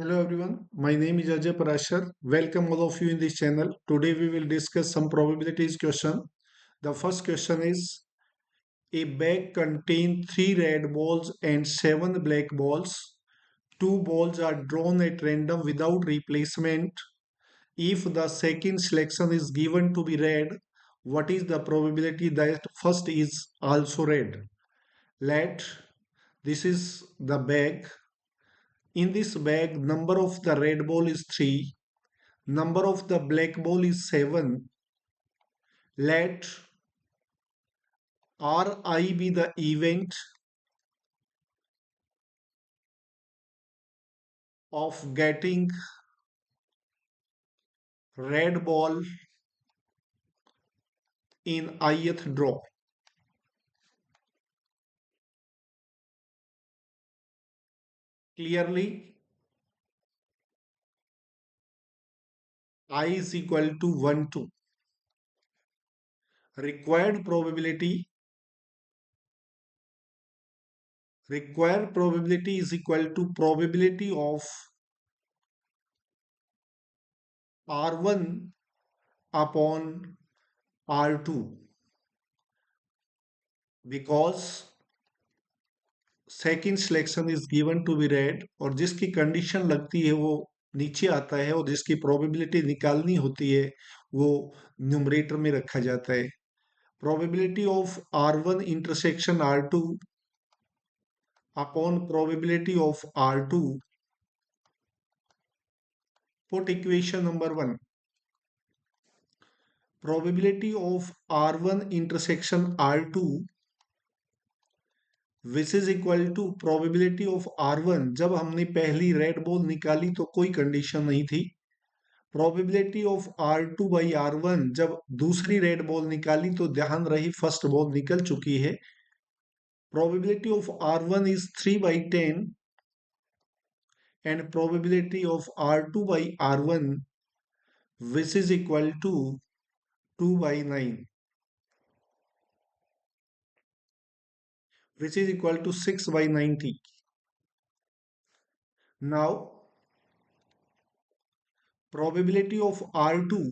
Hello everyone, my name is Ajay Parashar. Welcome all of you in this channel. Today we will discuss some probabilities question. The first question is a bag contains 3 red balls and 7 black balls. 2 balls are drawn at random without replacement. If the second selection is given to be red, what is the probability that first is also red? Let this is the bag. In this bag, number of the red ball is 3. Number of the black ball is 7. Let Ri be the event of getting red ball in ith draw. Clearly, I is equal to 1, 2. Required probability required probability is equal to probability of R1 upon R2 because second selection is given to be red और जिसकी condition लगती है वो नीचे आता है और जिसकी प्रोबेबिलिटी निकालनी होती है वो न्यूमरेटर में रखा जाता है probability of R1 intersection R2 upon probability of R2 put equation number 1 probability of R1 intersection R2 which is equal to probability of R1 जब हमने पहली रेड बॉल निकाली तो कोई कंडीशन नहीं थी probability of R2 by R1 जब दूसरी रेड बॉल निकाली तो ध्यान रही फर्स्ट बॉल निकल चुकी है probability of R1 is 3 by 10 and probability of R2 by R1 which is equal to 2 by 9 which is equal to 6 by 90. Now, probability of R2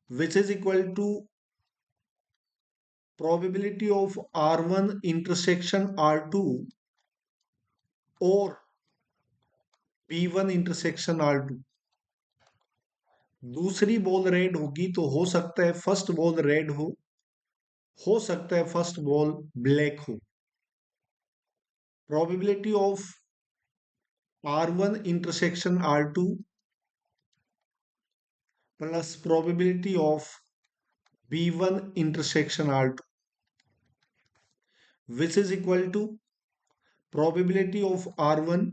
which is equal to probability of R1 intersection R2 or B1 intersection R2. दूसरी ball red होगी तो हो सकता है first ball red हो सकता है first ball black हो probability of R1 intersection R2 plus probability of B1 intersection R2 which is equal to probability of R1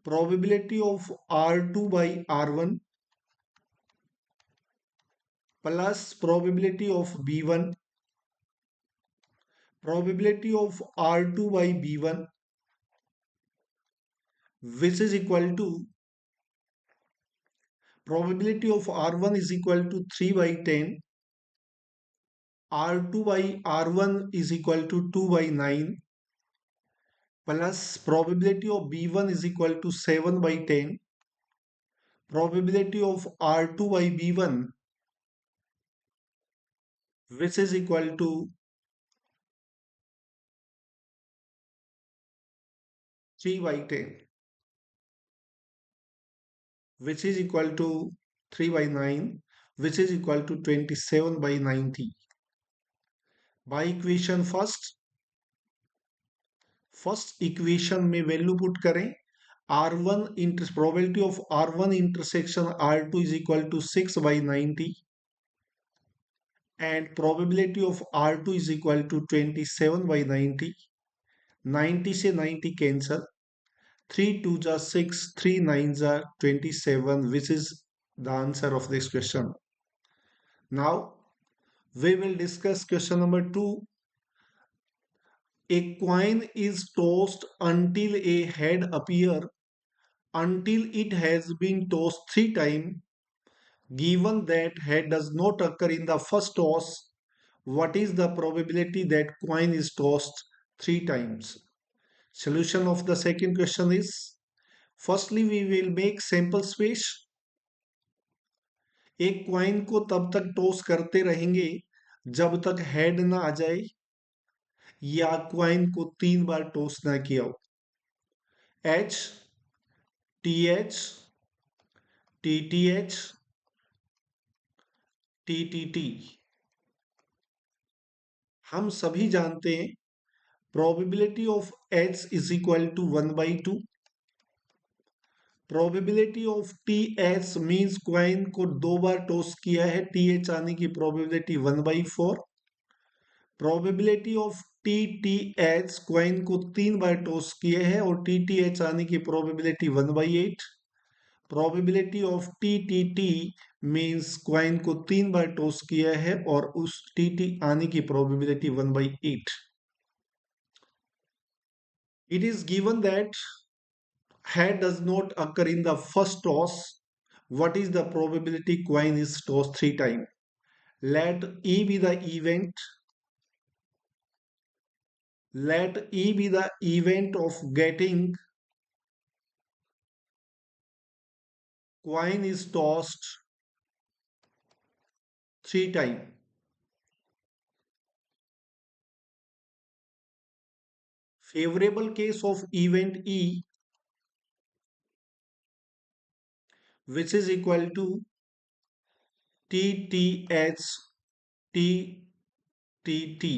probability of R2 by R1 plus probability of B1 probability of R2 by B1 which is equal to probability of R1 is equal to 3 by 10 R2 by R1 is equal to 2 by 9 plus probability of B1 is equal to 7 by 10 probability of R2 by B1 which is equal to 3 by 10 which is equal to 3 by 9 which is equal to 27 by 90 by equation first equation में value put करें R1 inter probability of R1 intersection R2 is equal to 6 by 90 and probability of R2 is equal to 27 by 90 90 से 90 cancel 3 2 जा 6 3 9 जा 27 which is the answer of this question. Now we will discuss question number 2. A coin is tossed until a head appear until it has been tossed 3 times. Given that head does not occur in the first toss, what is the probability that coin is tossed 3 times? Solution of the second question is Firstly, we will make sample space. एक coin को तब तक toss करते रहेंगे जब तक head ना आ जाए या क्वाइन को 3 बार टॉस ना किया हो। H, T H, T T H, T T T. हम सभी जानते हैं probability of H is equal to 1/2। Probability of T H means coin को 2 बार टॉस किया है, टी एच आने की probability 1/4। Probability of T T H coin को 3 बार टॉस किए हैं और टी टी एच आने की probability 1/8। Probability of T T T means coin को 3 बार टॉस किया है और उस टी टी आने की probability 1/8। It is given that head does not occur in the first toss. What is the probability coin is tossed 3 times? Let E be the event. Let E be the event of getting coin is tossed 3 times. Favorable case of event E, which is equal to T T H T T T.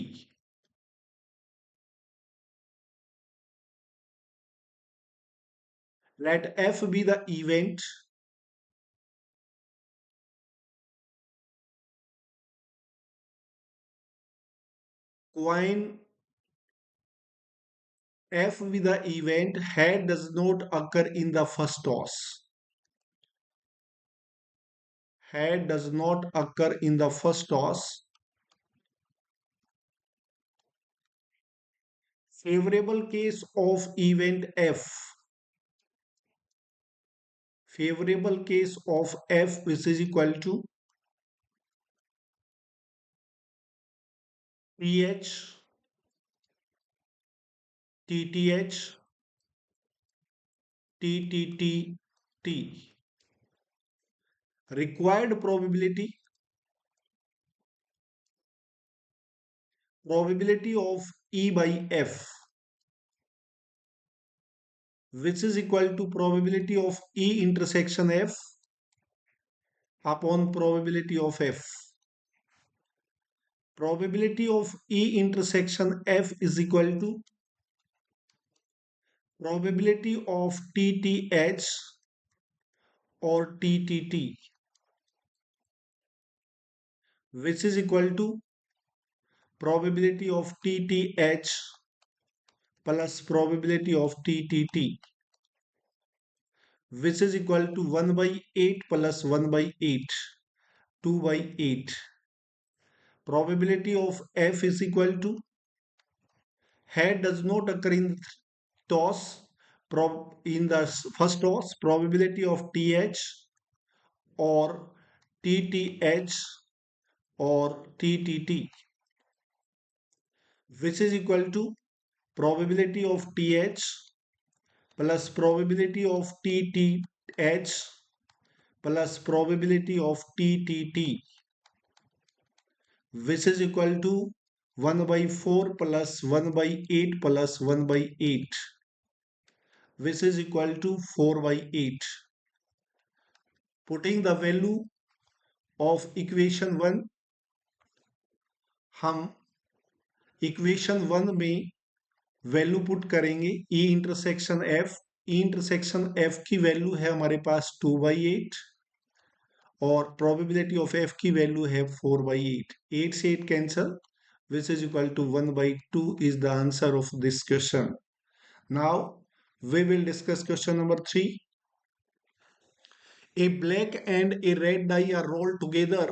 Let F be the event. Coin F be the event. Head does not occur in the first toss. Head does not occur in the first toss. Favorable case of event F. Favorable case of F which is equal to TH, TTH, TTTT. Required probability. Probability of E by F, which is equal to probability of E intersection F upon probability of F. Probability of E intersection F is equal to probability of TTH or TTT, which is equal to probability of TTH plus probability of TTT, which is equal to 1/8 plus 1/8, 2/8. Probability of F is equal to head does not occur in toss. In the first toss, probability of TH or TTH or TTT, which is equal to probability of TH plus probability of TTH plus probability of TTT, which is equal to 1/4 plus 1/8 plus 1/8, which is equal to 4/8. Putting the value of equation 1, हम equation 1 में value put करेंगे E intersection F। E intersection F की value है हमारे पास 2/8 और probability of F की value है 4/8। 8 से 8 cancel, which is equal to 1/2 is the answer of this question. Now we will discuss question number 3. A black and a red die are rolled together.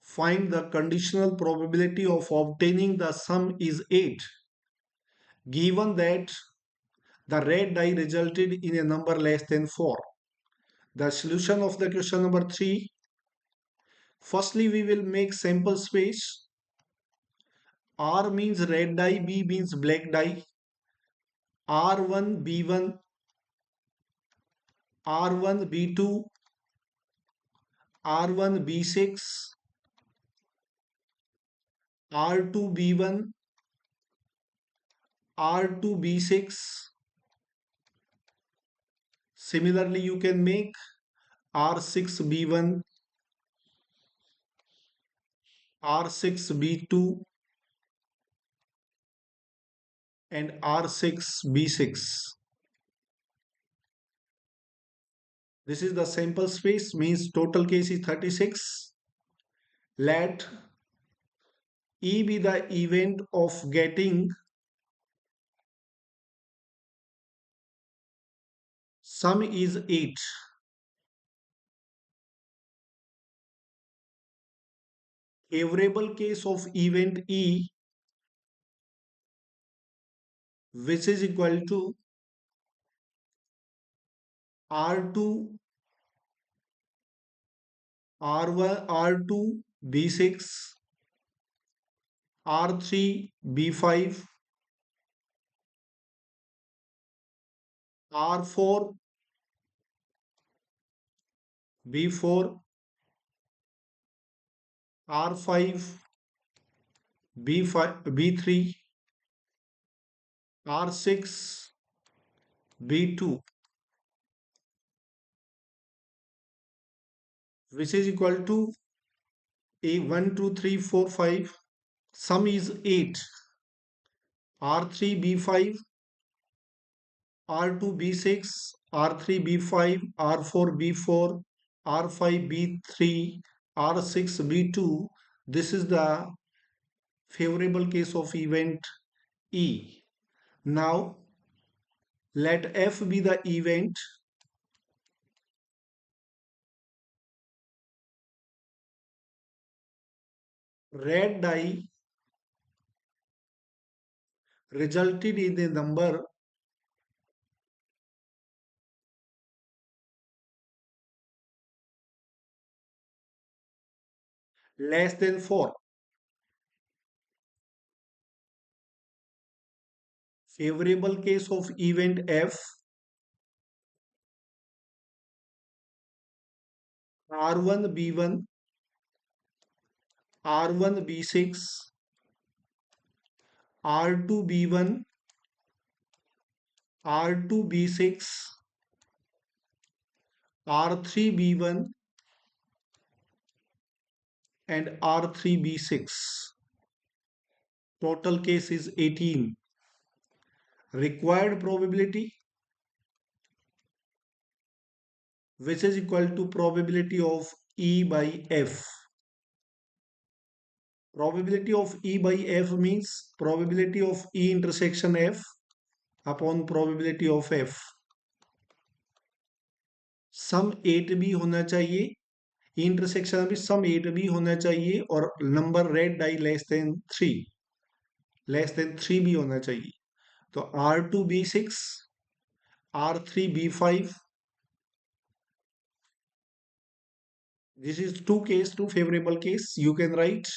Find the conditional probability of obtaining the sum is 8. Given that the red die resulted in a number less than 4. The solution of the question number 3. Firstly, we will make sample space. R means red die, B means black die. R1, B1, R1 B2, R1 B6, R2 B1, R2 B6. Similarly, you can make R6 B1, R6 B2, and R6 B6. This is the sample space, means total case is 36. Let E be the event of getting sum is 8. Favorable case of event E, which is equal to R2, R1, R2 B6, R3 B5, R4 B4, R5 B5 B3, R6 B2, which is equal to A 1 2 3 4 5. Sum is 8. R3 B5, R2 B6, R3 B5, R4 B4, R5 B3, R6 B2. This is the favorable case of event E. Now let F be the event. Red die resulted in a number less than 4. Favorable case of event F, R1 B1, R1 B6, R2 B1, R2 B6, R3 B1, and R3 B6. Total case is 18. Required probability, which is equal to probability of E by F. Probability of E by F means probability of E intersection F upon probability of F. सम 8 भी होना चाहिए, intersection भी सम 8 भी होना चाहिए, और number red die less than 3 भी होना चाहिए. तो R2 B6, R3 B5. This is two favorable case. You can write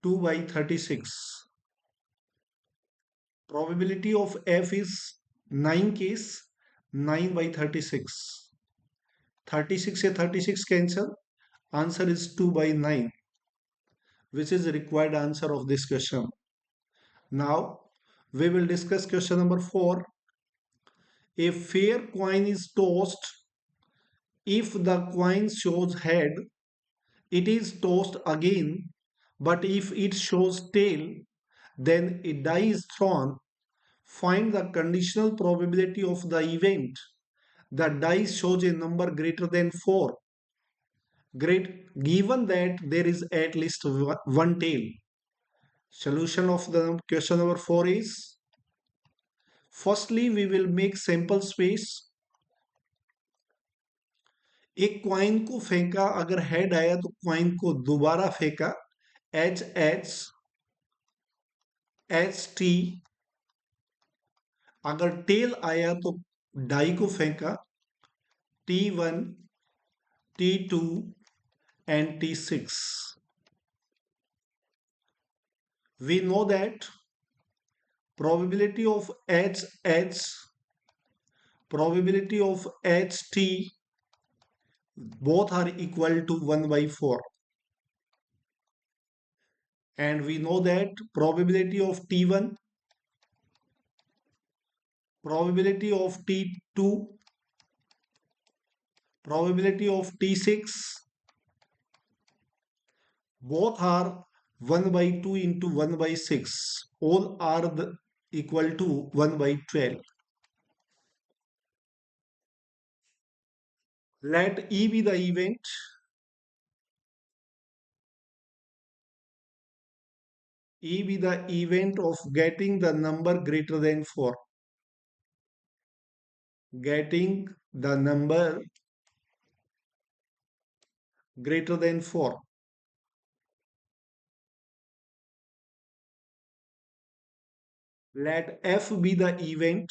2 by 36. Probability of F is 9 case, 9 by 36. 36 से 36 cancel. Answer is 2 by 9, which is the required answer of this question. Now we will discuss question number 4. A fair coin is tossed. If the coin shows head, it is tossed again. But if it shows tail, then a die is thrown. Find the conditional probability of the event. The die shows a number greater than 4. Given that there is at least one tail. Solution of the question number 4 is, firstly we will make sample space. एक coin को फेंका, अगर head आया तो coin को दोबारा फेंका, H H H T. अगर टेल आया तो डाई को फेंका, T1, T2 and T6. We know that probability of HH, probability of HT, both are equal to 1 by 4. And we know that probability of T1, probability of T2, probability of T6, both are 1 by 2 into 1 by 6. All are equal to 1 by 12. Let E be the event. E be the event of getting the number greater than 4. Getting the number greater than 4. Let F be the event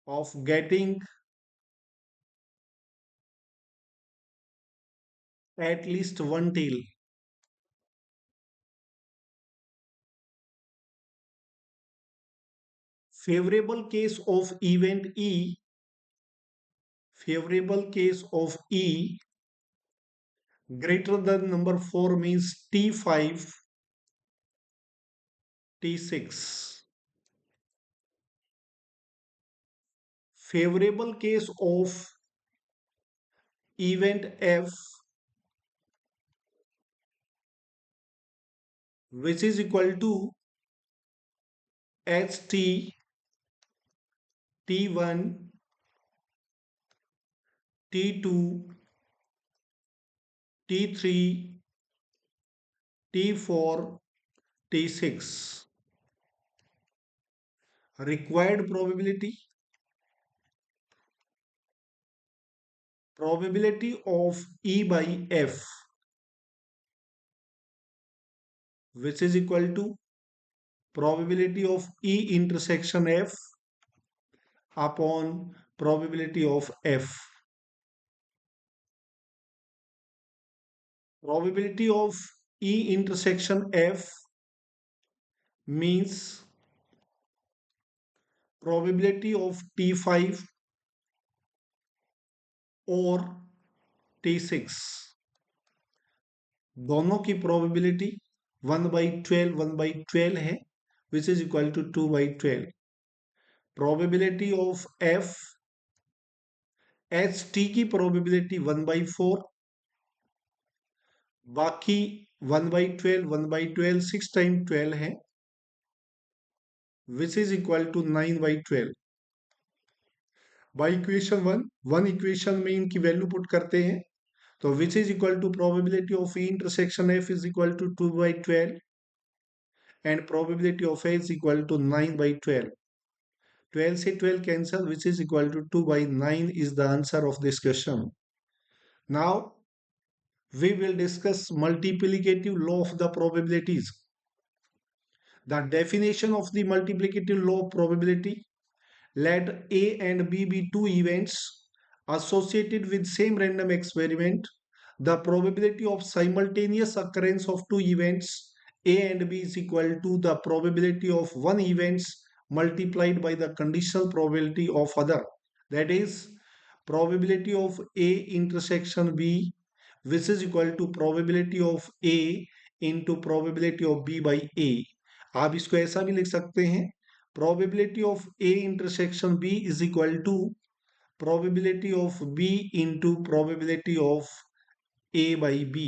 of getting at least one tail. Favorable case of event E, favorable case of E greater than number 4 means T5, T6. Favorable case of event F, which is equal to HT, T1, T2, T3, T4, T6. Required probability, probability of E by F, which is equal to probability of E intersection F upon probability of F. Probability of E intersection F means probability of T5 और T6 दोनों की probability 1/12 है, which is equal to 2/12. Probability of F, HT की probability 1/4, बाकी 1/12 6 time 12 है, which is equal to 9/12. By equation one equation में इनकी value put करते हैं, तो which is equal to probability of E intersection F is equal to 2/12 and probability of A is equal to 9/12. 12 से 12 cancel, which is equal to 2/9 is the answer of this question. Now we will discuss multiplicative law of the probabilities. The definition of the multiplicative law of probability: let A and B be two events associated with same random experiment. The probability of simultaneous occurrence of two events A and B is equal to the probability of one events multiplied by the conditional probability of other. That is probability of A intersection B, which is equal to probability of A into probability of B by A. आप इसको ऐसा भी लिख सकते हैं, probability of A intersection B is equal to probability of B into probability of A by B.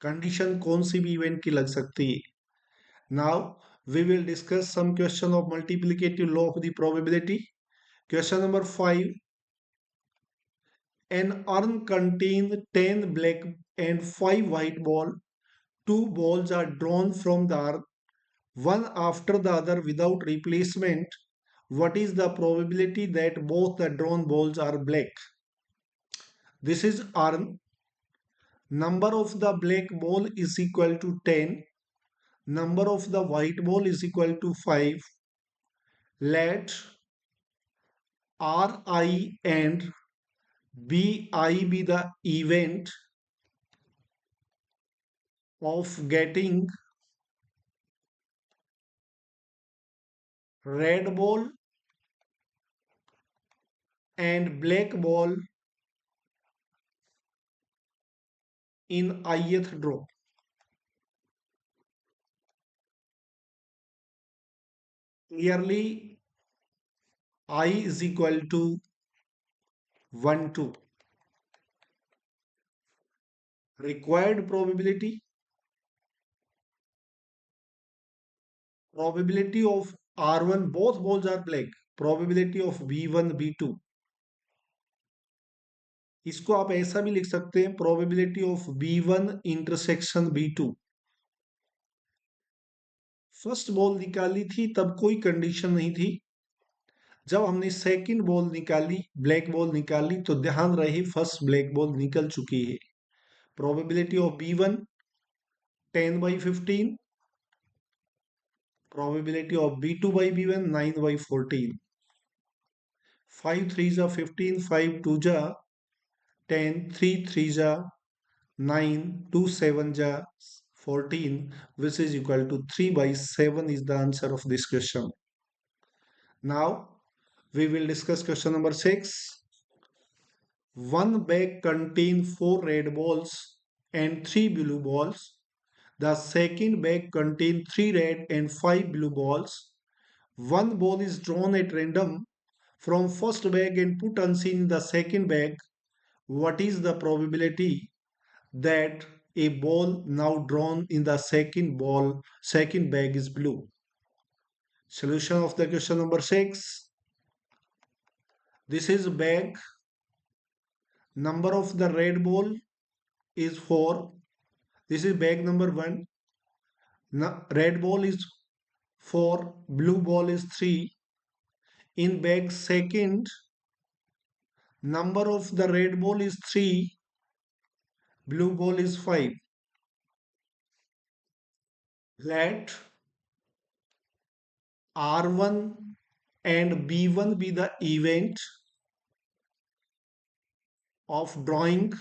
Condition कौन सी भी इवेंट की लग सकती है. Now we will discuss some question of multiplicative law of the probability. Question number 5. An urn contains 10 black and 5 white balls. Two balls are drawn from the urn, one after the other without replacement. What is the probability that both the drawn balls are black? This is urn. Number of the black ball is equal to 10. Number of the white ball is equal to 5. Let Ri and Bi be the event of getting red ball and black ball in ith draw. Clearly, I is equal to 1, 2. Required probability, probability of R1, both balls are black. Probability of B1, B2. इसको आप ऐसा भी लिख सकते हैं, probability of B1 intersection B2. First ball निकाली थी तब कोई कंडीशन नहीं थी. जब हमने सेकंड बॉल निकाली, ब्लैक बॉल निकाली, तो ध्यान रहे फर्स्ट ब्लैक बॉल निकल चुकी है. Probability of B1 10/15. Probability of B2 by B1 9/14. 5 3s are 15, 5 2s are 10, 3 3s are 9, 2 7s are 14, which is equal to 3/7 is the answer of this question. Now we will discuss question number 6. One bag contains 4 red balls and 3 blue balls. The second bag contains 3 red and 5 blue balls. One ball is drawn at random from first bag and put unseen in the second bag. What is the probability that a ball now drawn in the second bag is blue? Solution of the question number 6. This is bag. Number of the red ball is 4. This is bag number 1. Red ball is 4. Blue ball is 3. In bag second, number of the red ball is 3. Blue ball is 5. Let R1 and B1 be the event of drawing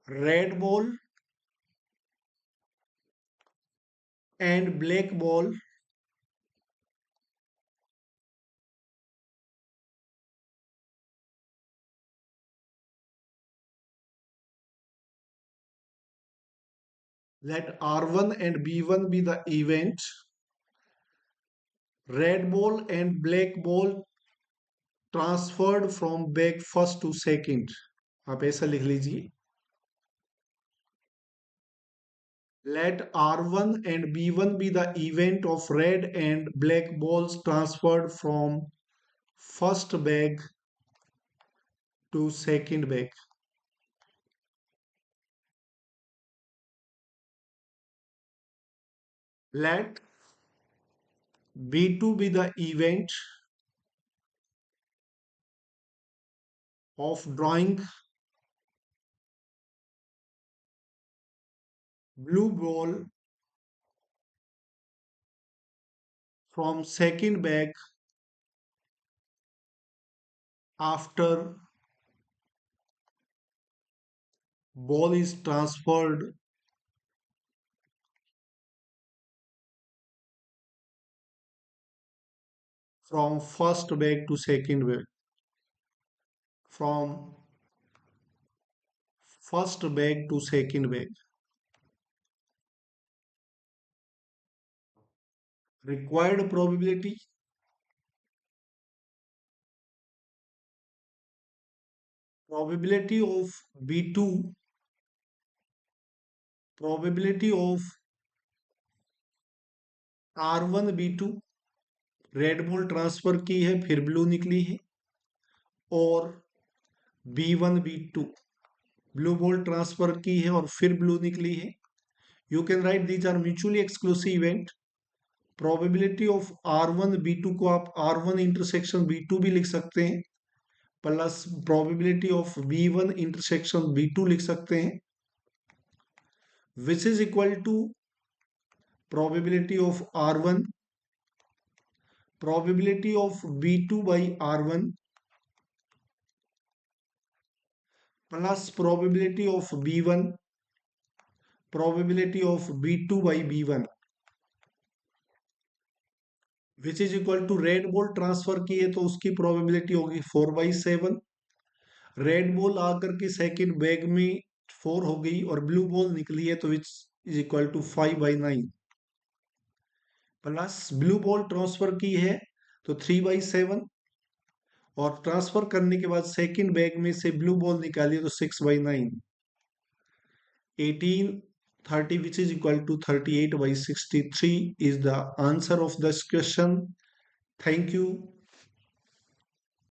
red ball and black ball let R1 and B1 be the event, red ball and black ball transferred from bag first to second. आप ऐसा लिख लीजिए. Let R1 and B1 be the event of red and black balls transferred from first bag to second bag. Let B2 be the event of drawing blue ball from second bag after ball is transferred from first bag to second bag. From first bag to second bag. Required probability. Probability of B2. Probability of R1 B2. Red ball transfer की है फिर blue निकली है. और B1 B2 blue ball transfer की है और फिर ब्लू निकली है. You can write these are mutually exclusive event. Probability of R1 B2 को आप R1 इंटरसेक्शन B2 भी लिख सकते हैं, plus probability of B1 intersection B2 लिख सकते हैं, which is equal to probability of R1 probability of B2 by R1 plus probability of B1 probability of B2 by B1. Which is equal to red ball transfer की है तो उसकी probability होगी 4/7। Red ball आकर के second bag में 4 हो गई और ब्लू बॉल निकली है तो which is equal to 5/9 plus blue ball transfer की है तो 3/7 और ट्रांसफर करने के बाद सेकंड बैग में से ब्लू बॉल निकाली तो 6/9 1830 which is equal to 38/63 is the answer of this question. Thank you.